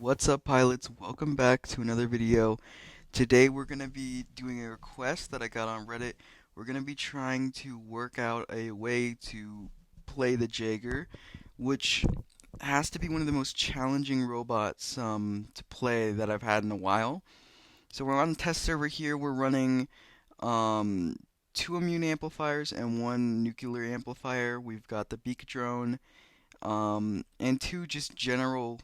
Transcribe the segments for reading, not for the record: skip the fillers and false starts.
What's up, pilots? Welcome back to another video. Today we're going to be doing a request that I got on Reddit. We're going to be trying to work out a way to play the Jaeger, which has to be one of the most challenging robots to play that I've had in a while. So we're on the test server here. We're running um, two immune amplifiers and one nuclear amplifier. We've got the beak drone and two just general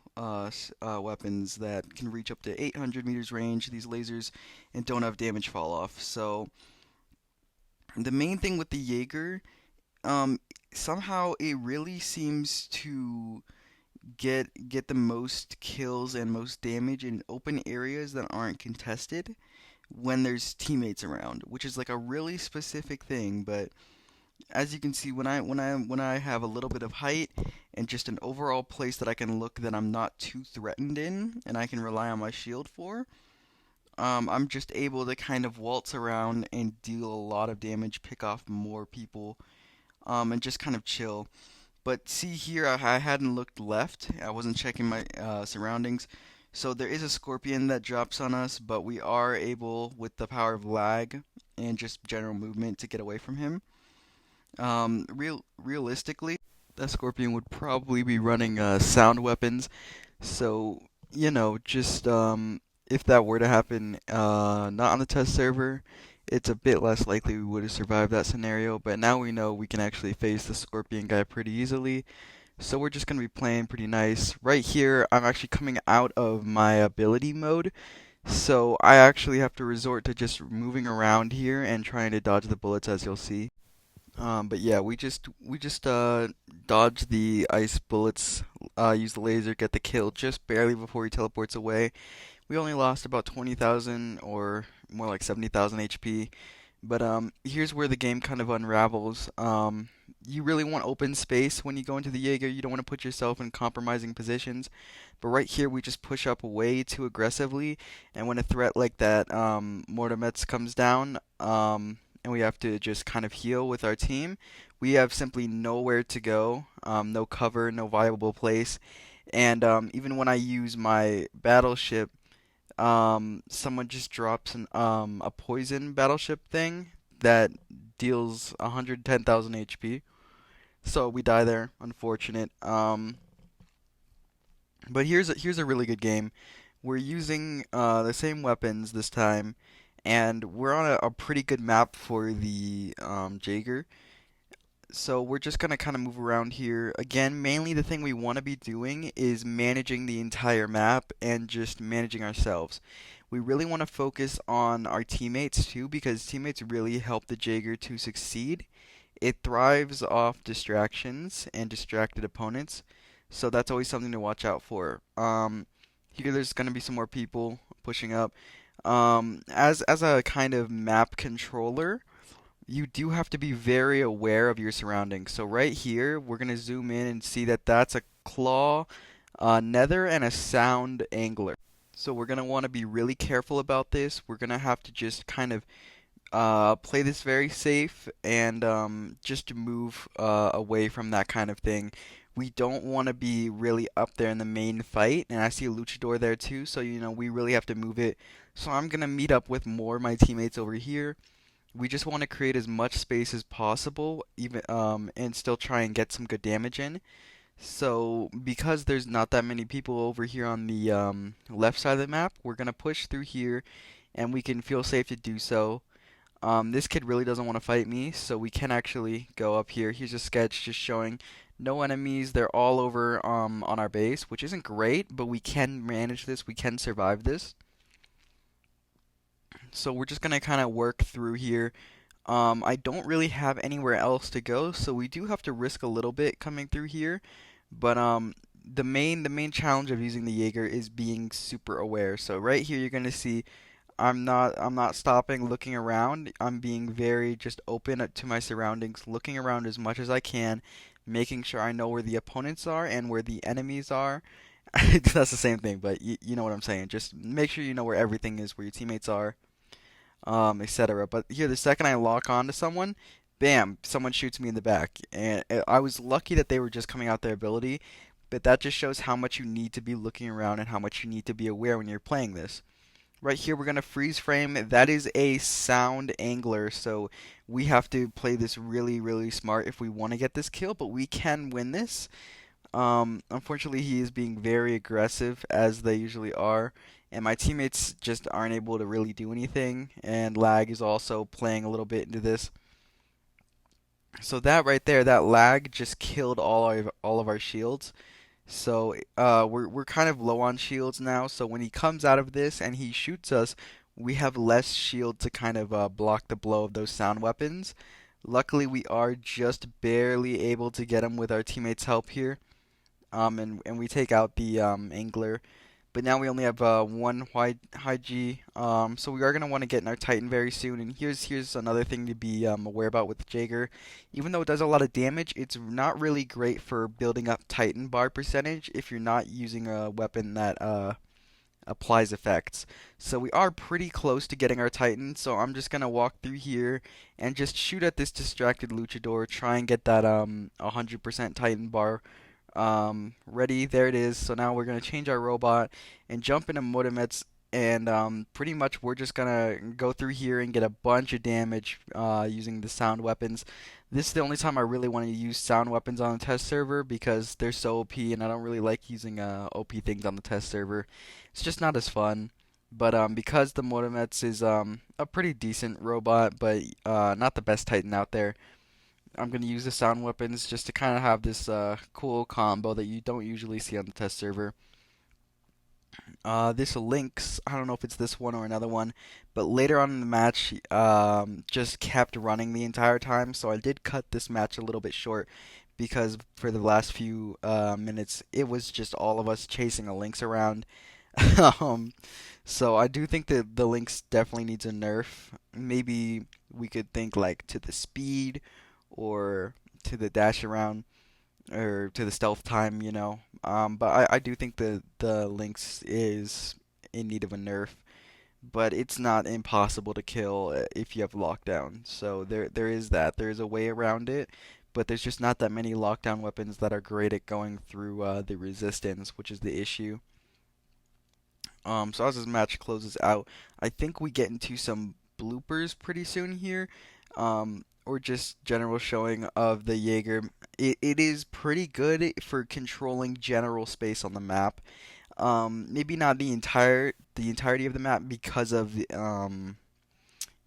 weapons that can reach up to 800 meters range, these lasers, and don't have damage fall off. So the main thing with the Jaeger, um, somehow it really seems to get the most kills and most damage in open areas that aren't contested when there's teammates around, which is like a really specific thing, but as you can see, when I have a little bit of height and just an overall place that I can look that I'm not too threatened in, and I can rely on my shield for, I'm just able to kind of waltz around and deal a lot of damage, pick off more people, and just kind of chill. But see here, I hadn't looked left. I wasn't checking my surroundings. So there is a scorpion that drops on us, but we are able, with the power of lag and just general movement, to get away from him. Realistically, that Scorpion would probably be running sound weapons. So, just if that were to happen, not on the test server, it's a bit less likely we would have survived that scenario. But now we know we can actually face the Scorpion guy pretty easily. So we're just gonna be playing pretty nice. Right here, I'm actually coming out of my ability mode. So I actually have to resort to just moving around here and trying to dodge the bullets, as you'll see. But yeah, we just dodge the ice bullets, use the laser, get the kill just barely before he teleports away. We only lost about 20,000 or more like 70,000 HP. But here's where the game kind of unravels. You really want open space when you go into the Jaeger. You don't want to put yourself in compromising positions. But right here, we just push up way too aggressively. And when a threat like that, Mortamets comes down, and we have to just kind of heal with our team, we have simply nowhere to go, no cover, no viable place. And even when I use my battleship, someone just drops a poison battleship thing that deals 110,000 HP. So we die there, unfortunate. But here's a really good game. We're using the same weapons this time, and we're on a pretty good map for the Jaeger. So we're just gonna kind of move around here. Again, mainly the thing we want to be doing is managing the entire map and just managing ourselves. We really want to focus on our teammates too, because teammates really help the Jaeger to succeed. It thrives off distractions and distracted opponents, so that's always something to watch out for. Here there's gonna be some more people pushing up. As a kind of map controller, you do have to be very aware of your surroundings. So right here, we're gonna zoom in and see that that's a claw, nether, and a sound angler. So we're gonna want to be really careful about this. We're gonna have to just kind of play this very safe and just move away from that kind of thing. We don't want to be really up there in the main fight, and I see a luchador there too, so we really have to move it. So I'm gonna meet up with more of my teammates over here. We just want to create as much space as possible, even and still try and get some good damage in. So because there's not that many people over here on the left side of the map, we're gonna push through here, and we can feel safe to do so. This kid really doesn't want to fight me, so we can actually go up here. Here's a sketch just showing no enemies. They're all over on our base, which isn't great, but we can manage this. We can survive this. So we're just gonna kind of work through here. I don't really have anywhere else to go, so we do have to risk a little bit coming through here. But the main challenge of using the Jaeger is being super aware. So right here you're gonna see I'm not stopping looking around. I'm being very just open to my surroundings, looking around as much as I can, making sure I know where the opponents are and where the enemies are. That's the same thing, but you know what I'm saying. Just make sure you know where everything is, where your teammates are, etc. But here, the second I lock on to someone, bam, someone shoots me in the back. And I was lucky that they were just coming out their ability. but that just shows how much you need to be looking around and how much you need to be aware when you're playing this. Right here, we're going to freeze frame. That is a sound angler, so we have to play this really, really smart if we want to get this kill, but we can win this. Unfortunately, he is being very aggressive, as they usually are, and my teammates just aren't able to really do anything, and lag is also playing a little bit into this. So that right there, that lag just killed all of our shields. So we're kind of low on shields now. So when he comes out of this and he shoots us, we have less shield to kind of block the blow of those sound weapons. Luckily, we are just barely able to get him with our teammates' help here. And we take out the angler. But now we only have one high G. So we are gonna want to get in our Titan very soon. And here's another thing to be aware about with Jaeger. Even though it does a lot of damage, it's not really great for building up Titan bar percentage if you're not using a weapon that applies effects. So we are pretty close to getting our Titan. So I'm just gonna walk through here and just shoot at this distracted luchador. Try and get that 100% Titan bar ready. There it is. So now we're gonna change our robot and jump into Motomets, and pretty much we're just gonna go through here and get a bunch of damage using the sound weapons. This is the only time I really want to use sound weapons on the test server because they're so OP, and I don't really like using OP things on the test server. It's just not as fun. But because the Motomets is a pretty decent robot, but not the best Titan out there, I'm going to use the sound weapons just to kind of have this cool combo that you don't usually see on the test server. This Lynx, I don't know if it's this one or another one, but later on in the match, just kept running the entire time, so I did cut this match a little bit short because for the last few minutes, it was just all of us chasing a Lynx around. um, so I do think that the Lynx definitely needs a nerf. Maybe we could think like to the speed or to the dash around or to the stealth time, but I do think the Lynx is in need of a nerf, but it's not impossible to kill if you have lockdown. So there is that. There is a way around it, but there's just not that many lockdown weapons that are great at going through the resistance, which is the issue. So as this match closes out, I think we get into some bloopers pretty soon here, or just general showing of the Jaeger. It is pretty good for controlling general space on the map. Maybe not the entirety of the map because of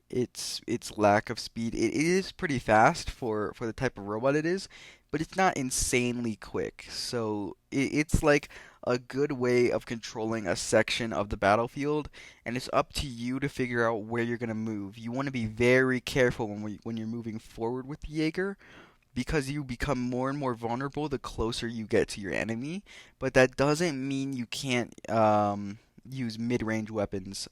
its lack of speed. It is pretty fast for the type of robot it is, but it's not insanely quick. So it's like a good way of controlling a section of the battlefield, and it's up to you to figure out where you're gonna move. You want to be very careful when you're moving forward with the Jaeger, because you become more and more vulnerable the closer you get to your enemy. But that doesn't mean you can't use mid-range weapons.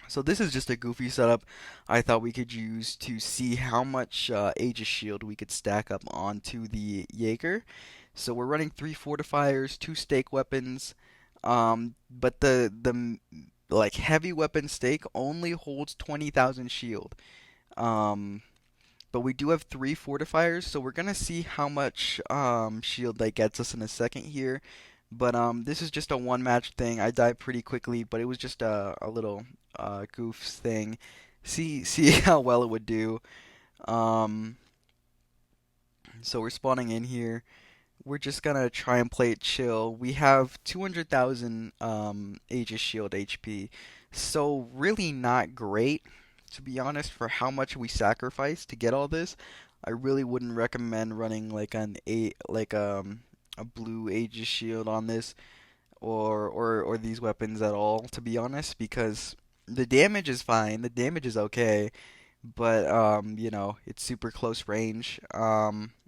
So this is just a goofy setup I thought we could use to see how much Aegis Shield we could stack up onto the Jaeger. So we're running 3 fortifiers, 2 stake weapons, but the like heavy weapon stake only holds 20,000 shield. Um, but we do have 3 fortifiers, so we're gonna see how much shield that gets us in a second here. But this is just a one match thing. I died pretty quickly, but it was just a little goofs thing. See how well it would do. Um, so we're spawning in here. We're just gonna try and play it chill. We have 200,000 Aegis Shield HP, so really not great, to be honest, for how much we sacrificed to get all this. I really wouldn't recommend running like a blue Aegis Shield on this, or these weapons at all, to be honest, because the damage is fine, the damage is okay, but it's super close range,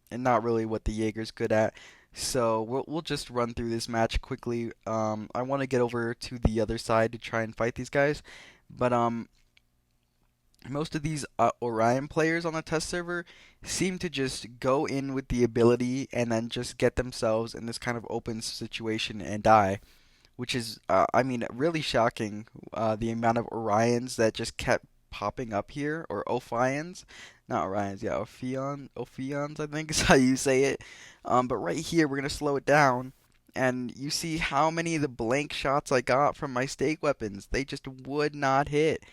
and not really what the Jaeger's good at. So we'll just run through this match quickly. I want to get over to the other side to try and fight these guys, but most of these Orion players on the test server seem to just go in with the ability and then just get themselves in this kind of open situation and die, which is, I mean, really shocking. The amount of Orions that just kept popping up here, or Ophions not Orions, yeah, Ophions, I think is how you say it. But right here, we're gonna slow it down, and you see how many of the blank shots I got from my stake weapons. They just would not hit.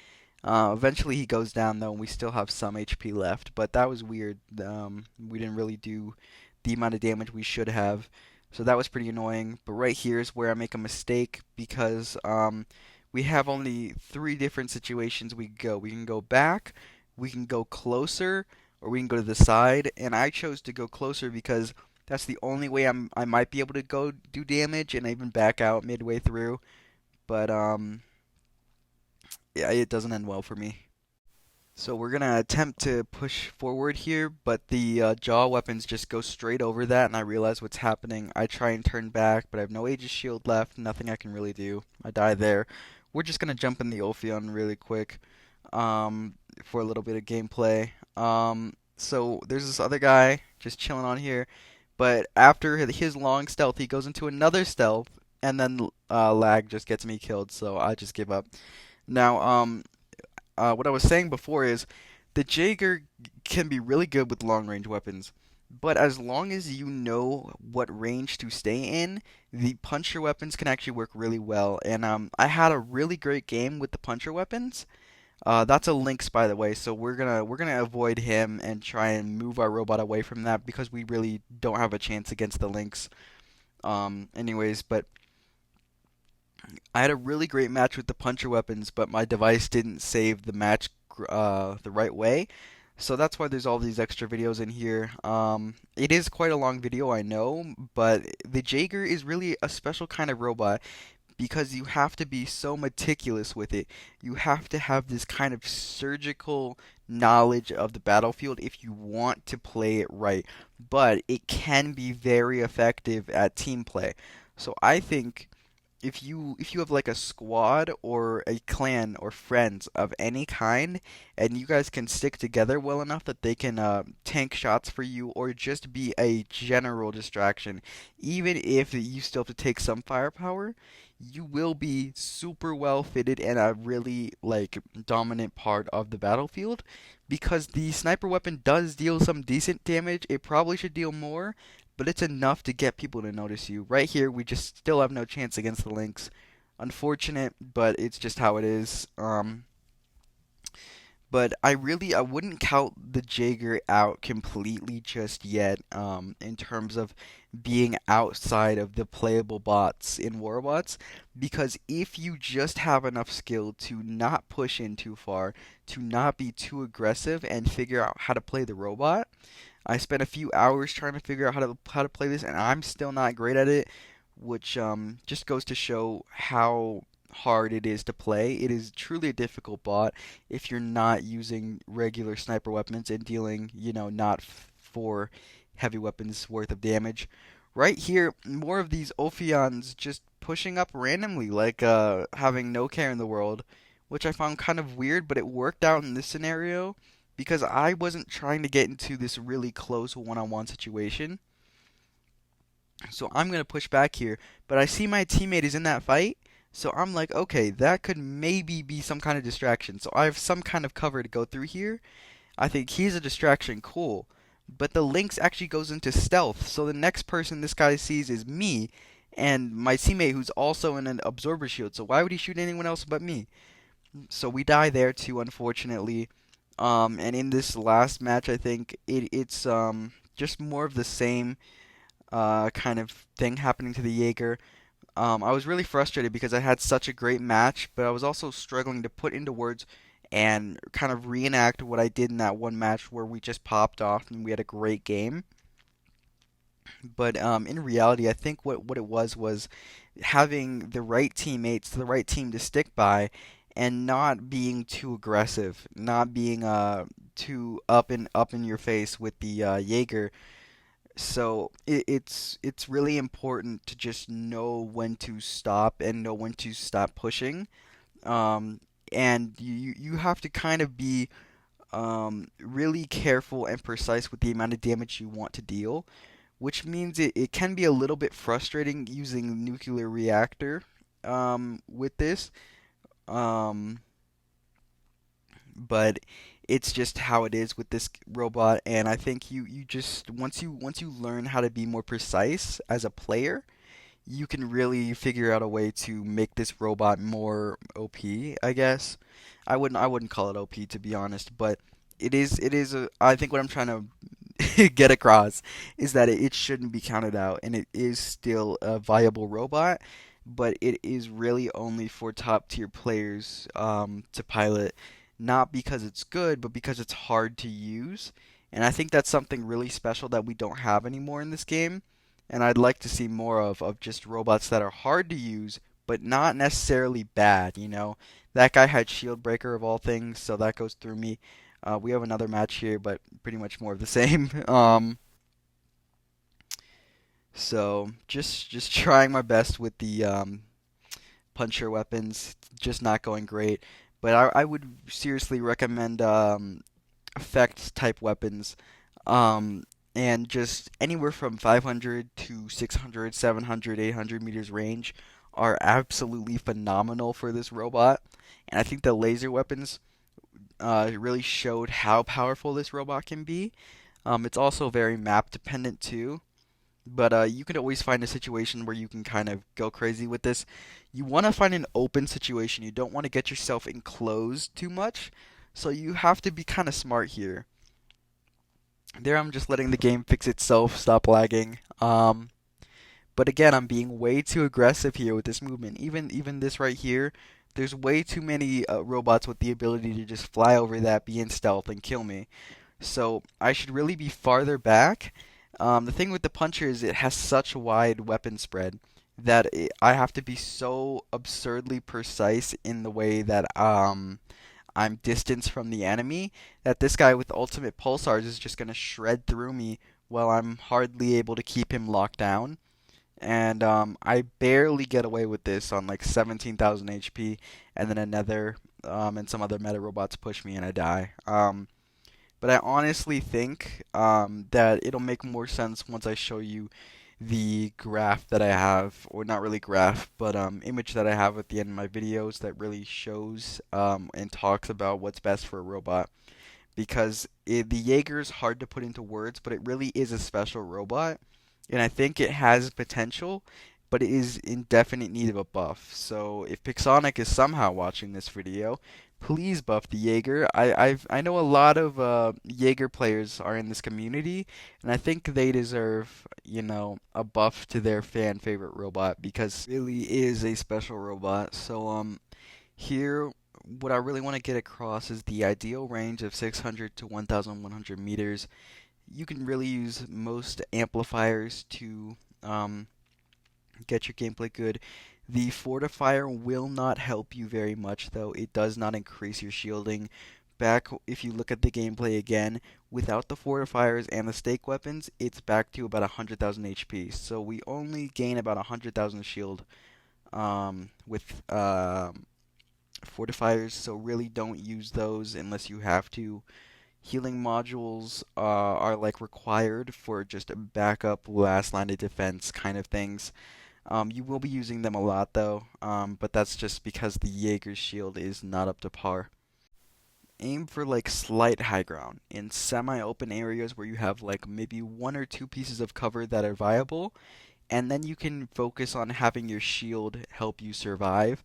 Eventually he goes down though, and we still have some HP left, but that was weird. We didn't really do the amount of damage we should have, so that was pretty annoying. But right here is where I make a mistake because we have only three different situations we can go. We can go back, we can go closer, or we can go to the side, and I chose to go closer because that's the only way I might be able to go do damage and even back out midway through. But yeah, it doesn't end well for me. So we're gonna attempt to push forward here, but the jaw weapons just go straight over that, and I realize what's happening. I try and turn back, but I have no Aegis shield left, nothing I can really do. I die there. We're just gonna jump in the Ophion really quick for a little bit of gameplay. So there's this other guy just chilling on here, but after his long stealth, he goes into another stealth, and then lag just gets me killed, so I just give up. Now, what I was saying before is the Jaeger can be really good with long range weapons, but as long as you know what range to stay in, the puncher weapons can actually work really well. And I had a really great game with the puncher weapons. That's a Lynx, by the way, so we're gonna avoid him and try and move our robot away from that because we really don't have a chance against the Lynx. Anyways, but I had a really great match with the puncher weapons, but my device didn't save the match the right way. So that's why there's all these extra videos in here. It is quite a long video, I know, but the Jaeger is really a special kind of robot because you have to be so meticulous with it. You have to have this kind of surgical knowledge of the battlefield if you want to play it right. But it can be very effective at team play. So I think if you have like a squad or a clan or friends of any kind, and you guys can stick together well enough that they can tank shots for you or just be a general distraction, even if you still have to take some firepower, you will be super well fitted and a really like dominant part of the battlefield because the sniper weapon does deal some decent damage. It probably should deal more, but it's enough to get people to notice you. Right here, we just still have no chance against the Lynx. Unfortunate, but it's just how it is. But I wouldn't count the Jaeger out completely just yet. In terms of being outside of the playable bots in Warbots, because if you just have enough skill to not push in too far, to not be too aggressive, and figure out how to play the robot, I spent a few hours trying to figure out how to play this, and I'm still not great at it, which just goes to show how hard it is to play. It is truly a difficult bot if you're not using regular sniper weapons and dealing, not for heavy weapons worth of damage. Right here, more of these Ophions just pushing up randomly, like having no care in the world, which I found kind of weird, but it worked out in this scenario because I wasn't trying to get into this really close one-on-one situation. So I'm going to push back here, but I see my teammate is in that fight, so I'm like, okay, that could maybe be some kind of distraction. So I have some kind of cover to go through here. I think he's a distraction, cool. But the Lynx actually goes into stealth, so the next person this guy sees is me, and my teammate who's also in an absorber shield, so why would he shoot anyone else but me? So we die there too, unfortunately. And in this last match, I think it's just more of the same kind of thing happening to the Jaeger. I was really frustrated because I had such a great match, but I was also struggling to put into words and kind of reenact what I did in that one match where we just popped off and we had a great game. But in reality, I think what it was having the right teammates, the right team to stick by, and not being too aggressive, not being too up in your face with the Jaeger. So it's really important to just know when to stop and know when to stop pushing. Um, and you have to kind of be really careful and precise with the amount of damage you want to deal, which means it can be a little bit frustrating using nuclear reactor with this. Um, but It's just how it is with this robot, and I think you just once you learn how to be more precise as a player, you can really figure out a way to make this robot more OP, I guess. I wouldn't call it OP to be honest, but it is I think what I'm trying to get across is that it shouldn't be counted out and it is still a viable robot, but it is really only for top tier players to pilot, not because it's good, but because it's hard to use. And I think that's something really special that we don't have anymore in this game, and I'd like to see more of just robots that are hard to use, but not necessarily bad, you know? That guy had Shield Breaker of all things, so that goes through me. We have another match here, but pretty much more of the same. So just trying my best with the puncher weapons, just not going great. But I would seriously recommend effect type weapons, um, and just anywhere from 500 to 600, 700, 800 meters range are absolutely phenomenal for this robot. And I think the laser weapons really showed how powerful this robot can be. It's also very map dependent too. But you can always find a situation where you can kind of go crazy with this. You want to find an open situation. You don't want to get yourself enclosed too much. So you have to be kind of smart here. There, I'm just letting the game fix itself, stop lagging. But again, I'm being way too aggressive here with this movement. Even this right here, there's way too many robots with the ability to just fly over that, be in stealth, and kill me. So I should really be farther back. The thing with the puncher is it has such a wide weapon spread that I have to be so absurdly precise in the way that I'm distanced from the enemy that this guy with ultimate pulsars is just gonna shred through me while I'm hardly able to keep him locked down. And I barely get away with this on like 17,000 HP, and then another and some other meta robots push me and I die. But I honestly think that it'll make more sense once I show you the graph that I have, or not really graph, but image that I have at the end of my videos that really shows and talks about what's best for a robot. Because the Jaeger is hard to put into words, but it really is a special robot, and I think it has potential, but it is in definite need of a buff. So if Pixonic is somehow watching this video, please buff the Jaeger. I know a lot of Jaeger players are in this community, and I think they deserve, a buff to their fan favorite robot because it really is a special robot. So here what I really want to get across is the ideal range of 600 to 1,100 meters. You can really use most amplifiers to get your gameplay good. The fortifier will not help you very much, though. It does not increase your shielding. Back, if you look at the gameplay again, without the fortifiers and the stake weapons, it's back to about 100,000 HP. So we only gain about 100,000 shield with fortifiers. So really don't use those unless you have to. Healing modules are like required for just a backup last line of defense kind of things. You will be using them a lot though, but that's just because the Jaeger's shield is not up to par. Aim for like slight high ground in semi-open areas where you have like maybe one or two pieces of cover that are viable, and then you can focus on having your shield help you survive.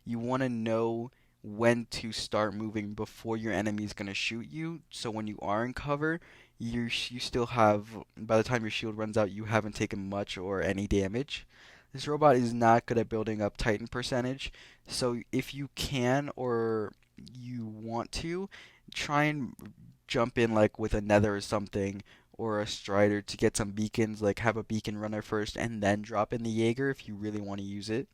You want to know when to start moving before your enemy is going to shoot you, so when you are in cover, you still have, by the time your shield runs out, you haven't taken much or any damage. This robot is not good at building up Titan percentage, so if you can or you want to, try and jump in like with a Nether or something, or a Strider to get some beacons, like have a beacon runner first and then drop in the Jaeger if you really want to use it.